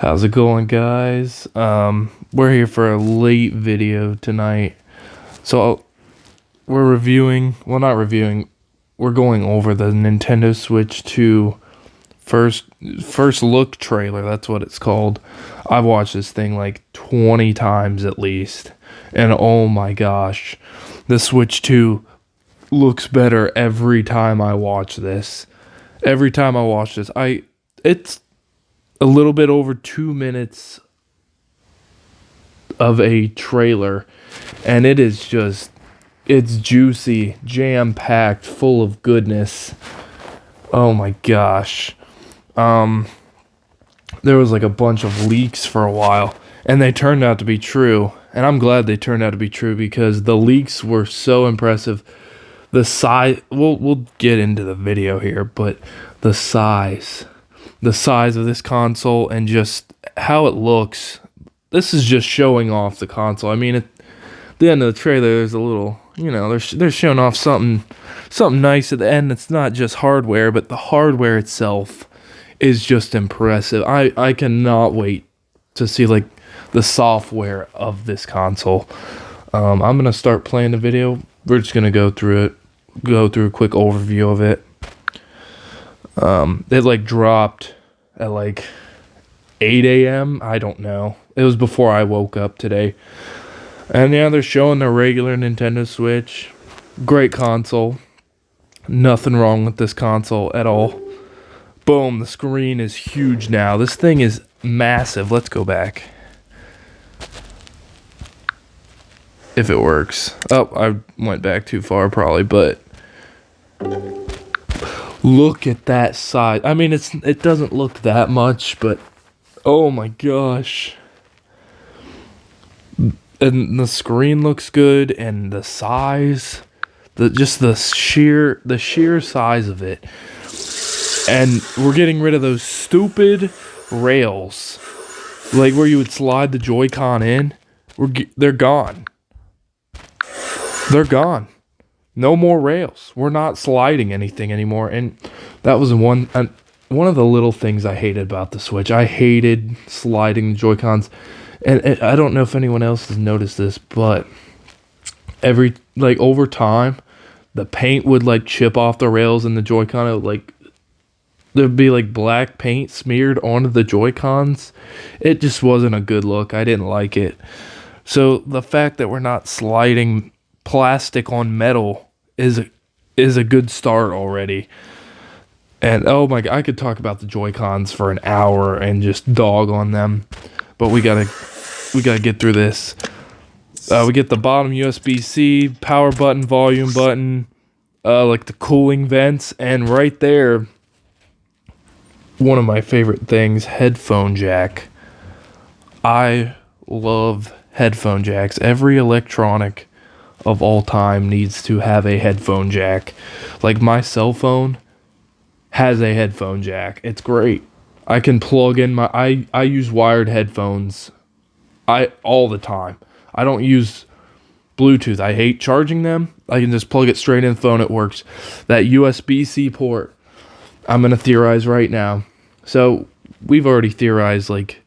How's it going, guys? We're here for a late video tonight. So we're reviewing, well, not reviewing, we're going over the Nintendo Switch 2 first look trailer. That's what it's called. I've watched this thing like 20 times at least. And oh my gosh, the Switch 2 looks better every time I watch this. Every time I watch this, it's a little bit over 2 minutes of a trailer, and it's juicy, jam-packed, full of goodness. Oh my gosh. There was like a bunch of leaks for a while, and they turned out to be true, and I'm glad they turned out to be true because the leaks were so impressive. The size, we'll get into the video here, but the size of this console and just how it looks. This is just showing off the console. I mean, at the end of the trailer, there's a little, they're showing off something nice at the end. It's not just hardware, but the hardware itself is just impressive. I cannot wait to see like the software of this console. I'm gonna start playing the video. We're just gonna go through a quick overview of it. It like dropped at like 8 a.m. I don't know. It was before I woke up today. And yeah, they're showing the regular Nintendo Switch. Great console. Nothing wrong with this console at all. Boom, the screen is huge now. This thing is massive. Let's go back. If it works. Oh, I went back too far probably, but look at that size. I mean, it doesn't look that much, but oh my gosh. And the screen looks good, and the size, the sheer size of it. And we're getting rid of those stupid rails, like where you would slide the Joy-Con in. They're gone. They're gone. No more rails. We're not sliding anything anymore. And that was one of the little things I hated about the Switch. I hated sliding the Joy-Cons. And I don't know if anyone else has noticed this, but over time, the paint would like chip off the rails and the Joy-Con. It would, there'd be like black paint smeared onto the Joy-Cons. It just wasn't a good look. I didn't like it. So the fact that we're not sliding plastic on metal is a good start already. And oh my god, I could talk about the Joy-Cons for an hour and just dog on them, but we gotta get through this. We get the bottom USB-C, power button, volume button, like the cooling vents, and right there, one of my favorite things, headphone jack. I love headphone jacks. Every electronic of all time needs to have a headphone jack. Like my cell phone has a headphone jack. It's great. I can plug in I use wired headphones all the time. I don't use Bluetooth. I hate charging them. I can just plug it straight in the phone. It works. That USB-C port, I'm going to theorize right now. So we've already theorized like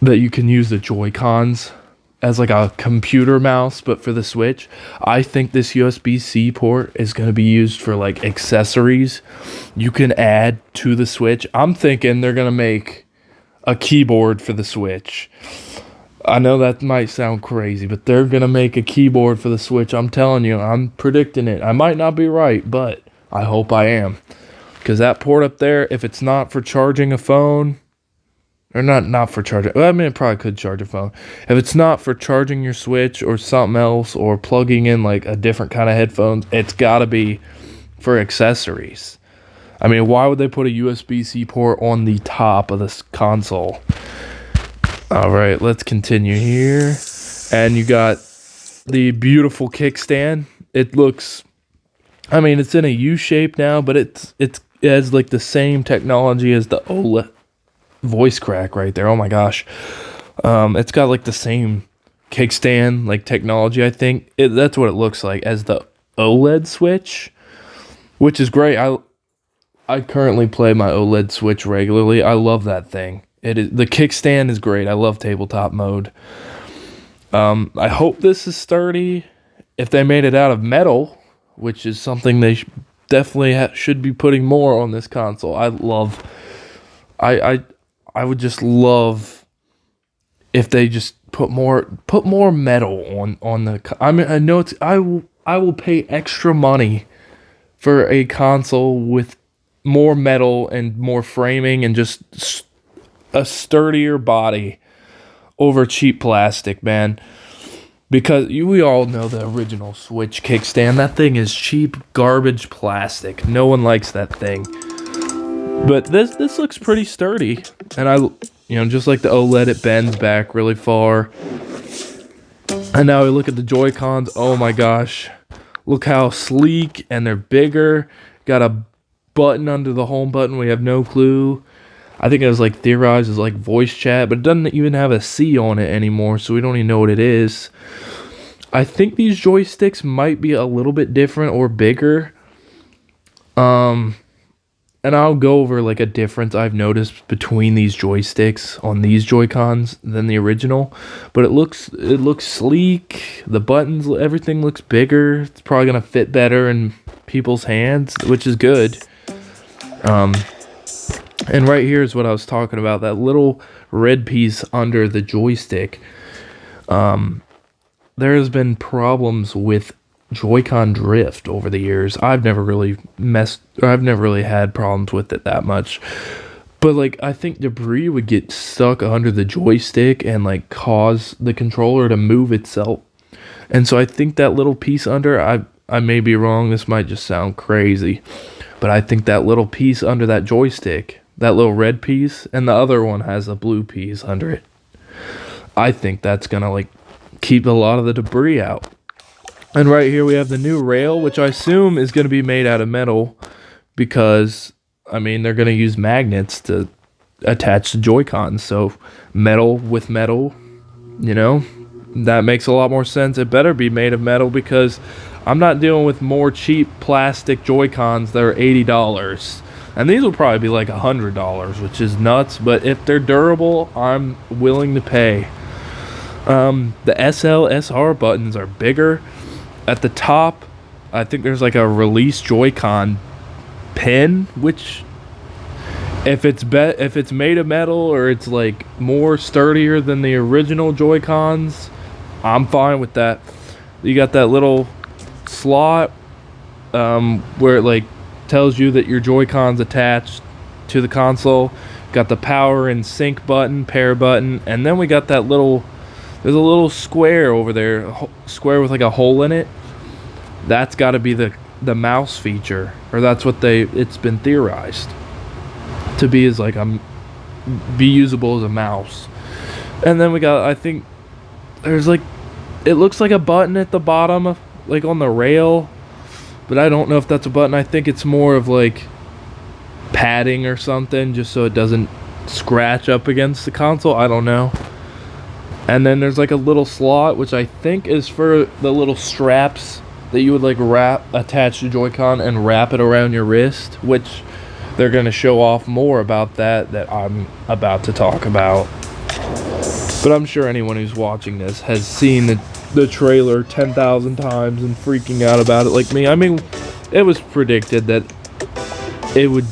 that you can use the Joy-Cons as like a computer mouse, but for the Switch, I think this USB-C port is going to be used for like accessories you can add to the Switch. I'm thinking they're going to make a keyboard for the Switch. I know that might sound crazy, but they're going to make a keyboard for the Switch. I'm telling you, I'm predicting it. I might not be right, but I hope I am. Because that port up there, if it's not for charging a phone, or not for charging, well, I mean, it probably could charge a phone. If it's not for charging your Switch or something else, or plugging in like a different kind of headphones, it's got to be for accessories. I mean, why would they put a USB-C port on the top of this console? All right, let's continue here. And you got the beautiful kickstand. It looks, I mean, it's in a U shape now, but it has like the same technology as the OLED voice crack right there. Oh my gosh. It's got like the same kickstand like technology. I think that's what it looks like as the OLED Switch, which is great. I currently play my OLED Switch regularly. I love that thing. It is, the kickstand is great. I love tabletop mode. I hope this is sturdy. If they made it out of metal, which is something they definitely should be putting more on this console. I would just love if they just put more metal on the. I mean, I know it's. I will pay extra money for a console with more metal and more framing and just a sturdier body over cheap plastic, man. Because we all know the original Switch kickstand. That thing is cheap garbage plastic. No one likes that thing. But this looks pretty sturdy. And just like the OLED, it bends back really far. And now we look at the Joy-Cons. Oh my gosh. Look how sleek, and they're bigger. Got a button under the home button. We have no clue. I think it was like theorized as like voice chat, but it doesn't even have a C on it anymore, so we don't even know what it is. I think these joysticks might be a little bit different or bigger. And I'll go over like a difference I've noticed between these joysticks on these Joy-Cons than the original. But it looks sleek. The buttons, everything looks bigger. It's probably gonna fit better in people's hands, which is good. And right here is what I was talking about, that little red piece under the joystick. There has been problems with Joy-Con drift over the years. I've never really had problems with it that much. But like, I think debris would get stuck under the joystick and like cause the controller to move itself. And so I think that little piece under, I may be wrong, this might just sound crazy, but I think that little piece under that joystick, that little red piece, and the other one has a blue piece under it, I think that's gonna like keep a lot of the debris out. And right here we have the new rail, which I assume is going to be made out of metal because, I mean, they're going to use magnets to attach the Joy-Cons. So metal with metal, that makes a lot more sense. It better be made of metal because I'm not dealing with more cheap plastic Joy-Cons that are $80. And these will probably be like $100, which is nuts. But if they're durable, I'm willing to pay. The SL, SR buttons are bigger. At the top, I think there's like a release Joy-Con pin, which if it's made of metal or it's like more sturdier than the original Joy-Cons, I'm fine with that. You got that little slot where it like tells you that your Joy-Con's attached to the console. Got the power and sync button, pair button, and then we got that there's a little square over there, square with like a hole in it. That's got to be the mouse feature, or that's what it's been theorized to be, is like be usable as a mouse. And then we got, I think there's like, it looks like a button at the bottom, like on the rail, but I don't know if that's a button. I think it's more of like padding or something, just so it doesn't scratch up against the console. I don't know. And then there's like a little slot, which I think is for the little straps that you would like attach the Joy-Con and wrap it around your wrist, which they're going to show off more about that I'm about to talk about. But I'm sure anyone who's watching this has seen the trailer 10,000 times and freaking out about it like me. I mean, it was predicted that it would,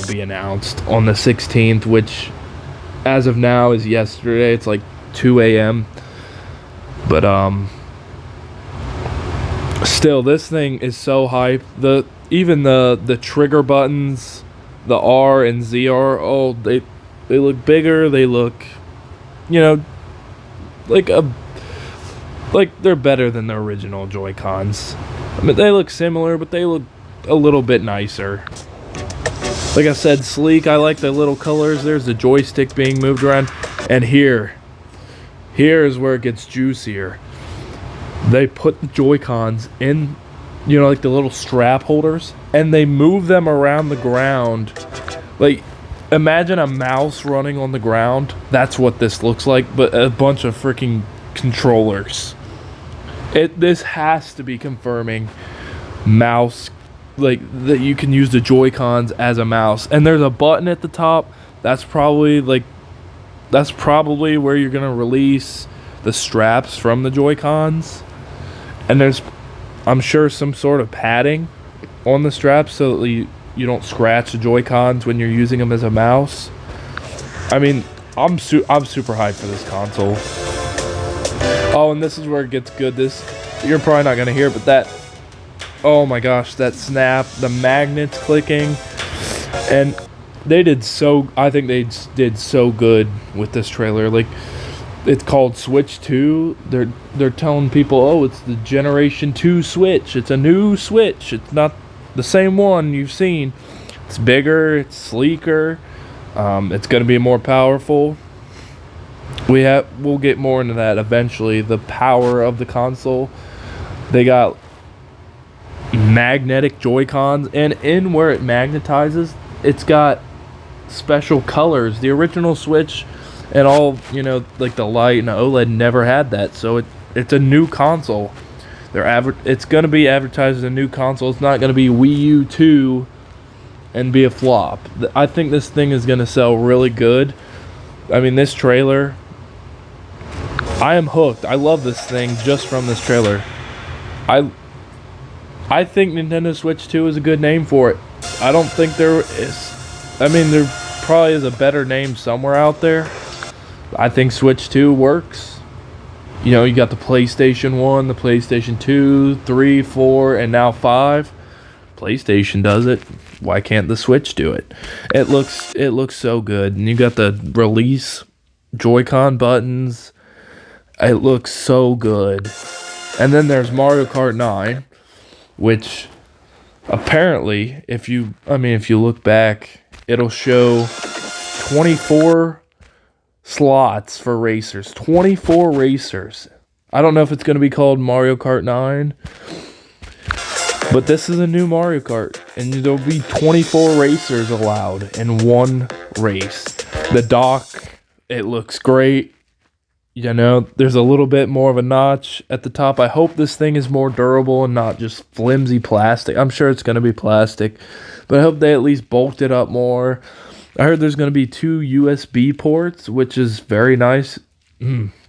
be announced on the 16th, which as of now is yesterday. It's like 2 a.m. But still, this thing is so hype. Even the trigger buttons, the R and ZR, oh, they look bigger. They look, like they're better than the original Joy-Cons. I mean, they look similar, but they look a little bit nicer. Like I said, sleek. I like the little colors. There's the joystick being moved around, and here is where it gets juicier. They put the Joy-Cons in, like the little strap holders, and they move them around the ground. Like, imagine a mouse running on the ground. That's what this looks like, but a bunch of freaking controllers. This has to be confirming mouse, like that you can use the Joy-Cons as a mouse. And there's a button at the top. That's probably like that's probably where you're gonna release the straps from the Joy-Cons. And there's, I'm sure, some sort of padding on the straps so that you don't scratch the Joy-Cons when you're using them as a mouse. I mean, I'm super hyped for this console. Oh, and this is where it gets good. This, you're probably not gonna hear, but that, oh my gosh, that snap, the magnets clicking, and they did so. I think they did so good with this trailer. Like, it's called Switch 2. They're telling people, oh, it's the Generation 2 Switch. It's a new Switch. It's not the same one you've seen. It's bigger. It's sleeker. It's going to be more powerful. We'll get more into that eventually. The power of the console. They got magnetic Joy-Cons, and in where it magnetizes, it's got special colors. The original Switch and all, like the light and the OLED never had that. So it's a new console. It's going to be advertised as a new console. It's not going to be Wii U 2 and be a flop. I think this thing is going to sell really good. I mean, this trailer, I am hooked. I love this thing just from this trailer. I think Nintendo Switch 2 is a good name for it. I don't think there is. I mean, there probably is a better name somewhere out there. I think Switch 2 works. You got the PlayStation 1, the PlayStation 2, 3, 4, and now 5. PlayStation does it. Why can't the Switch do it? It looks so good. And you got the release Joy-Con buttons. It looks so good. And then there's Mario Kart 9, which apparently, if you look back, it'll show 24 slots for racers. 24 racers. I don't know if it's going to be called Mario Kart 9, but this is a new Mario Kart, and there'll be 24 racers allowed in one race. The dock, it looks great. There's a little bit more of a notch at the top. I hope this thing is more durable and not just flimsy plastic. I'm sure it's going to be plastic, but I hope they at least bulked it up more. I heard there's going to be 2 USB ports, which is very nice.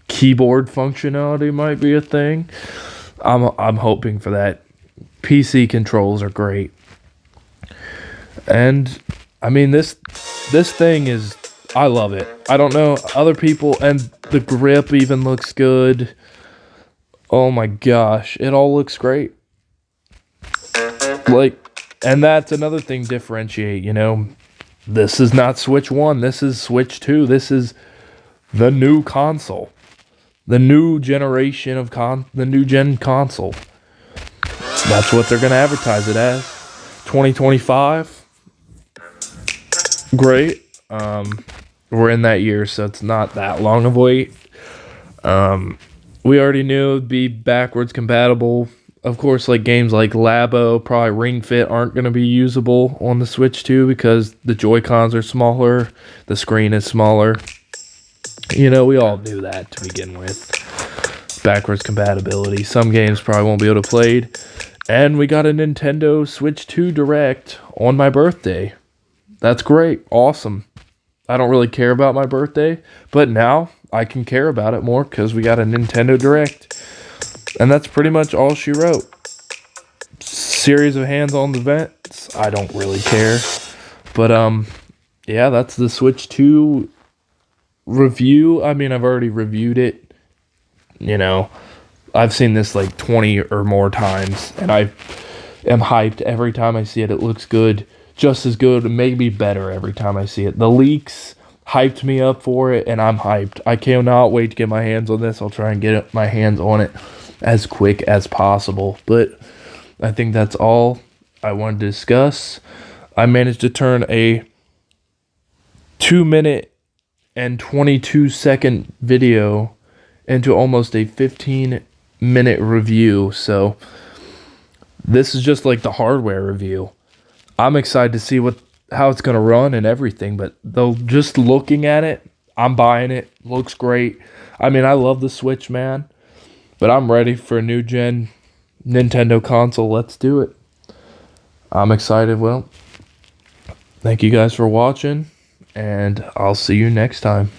Keyboard functionality might be a thing. I'm hoping for that. PC controls are great. And I mean, this thing is, I love it. I don't know other people, and the grip even looks good. Oh my gosh, it all looks great. And that's another thing differentiate, This is not Switch 1, this is Switch 2. This is the new console. The new generation of the new gen console. That's what they're going to advertise it as. 2025. Great. We're in that year, so it's not that long of a wait. We already knew it'd be backwards compatible. Of course, like games like Labo, probably Ring Fit aren't going to be usable on the Switch 2 because the Joy-Cons are smaller, the screen is smaller. We all knew that to begin with. Backwards compatibility. Some games probably won't be able to play. And we got a Nintendo Switch 2 Direct on my birthday. That's great. Awesome. I don't really care about my birthday, but now I can care about it more because we got a Nintendo Direct. And that's pretty much all she wrote. Series of hands-on events. I don't really care. But, yeah, that's the Switch 2 review. I mean, I've already reviewed it. I've seen this like 20 or more times, and I am hyped every time I see it. It looks good. Just as good, maybe better every time I see it. The leaks hyped me up for it, and I'm hyped. I cannot wait to get my hands on this. I'll try and get my hands on it as quick as possible. But I think that's all I wanted to discuss. I managed to turn a 2-minute and 22-second video into almost a 15-minute review. So this is just like the hardware review. I'm excited to see how it's going to run and everything, but though just looking at it, I'm buying it. Looks great. I mean, I love the Switch, man, but I'm ready for a new gen Nintendo console. Let's do it. I'm excited. Well, thank you guys for watching, and I'll see you next time.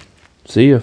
See ya.